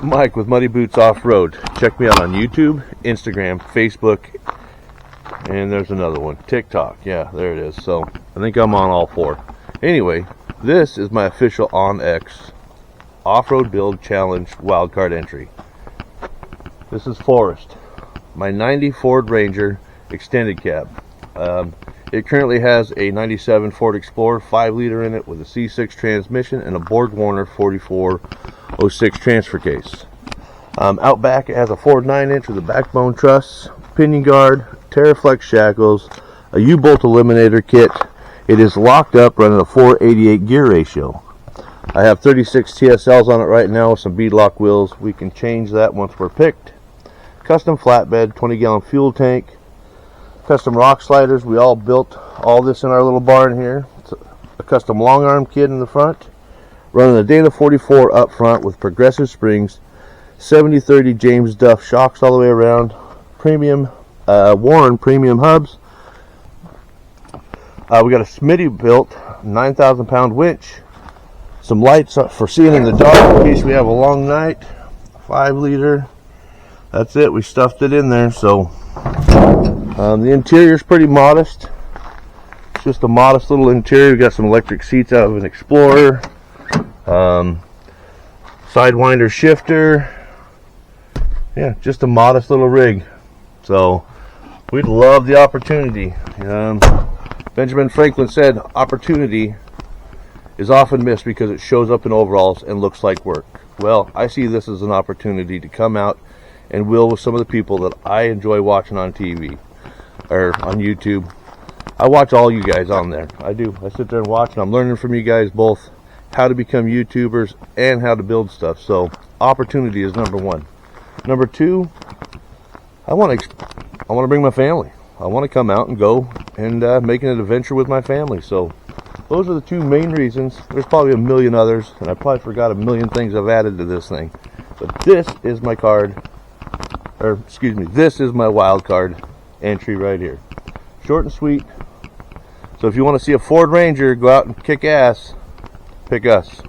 Mike with Muddy Boots Off-Road. Check me out on YouTube, Instagram, Facebook, and there's another one, TikTok. Yeah, there it is. So I think I'm on all four. Anyway, this is my official OnX Off-Road Build Challenge wildcard entry. This is Forrest, my 90 Ford Ranger extended cab. It currently has a 97 Ford Explorer 5-liter in it with a C6 transmission and a Borg-Warner 4406 transfer case. Out back it has a Ford 9-inch with a backbone truss, pinion guard, Terraflex shackles, a U-bolt eliminator kit. It is locked up running a 488 gear ratio. I have 36 TSLs on it right now with some beadlock wheels. We can change that once we're picked. Custom flatbed, 20-gallon fuel tank, custom rock sliders. We all built all this in our little barn here. It's a custom long arm kit in the front, running a Dana 44 up front with progressive springs, 70/30 James Duff shocks all the way around, premium Warren premium hubs. We got a Smitty built 9,000-pound winch, some lights for seeing in the dark in case we have a long night, 5-liter. That's it. We stuffed it in there. So the interior is pretty modest. It's just a modest little interior. We got some electric seats out of an Explorer, sidewinder shifter. Yeah, just a modest little rig. So we'd love the opportunity. Benjamin Franklin said opportunity is often missed because it shows up in overalls and looks like work. Well, I see this as an opportunity to come out and wheel with some of the people that I enjoy watching on TV or on YouTube. I watch all you guys on there. I do. I sit there and watch, and I'm learning from you guys both how to become YouTubers and how to build stuff. So opportunity is number one. Number two, I want to bring my family. I want to come out and go and make an adventure with my family. So those are the two main reasons. There's probably a million others, and I probably forgot a million things I've added to this thing. But this is my card, or excuse me, this is my wild card entry right here. Short and sweet. So if you want to see a Ford Ranger go out and kick ass, pick us.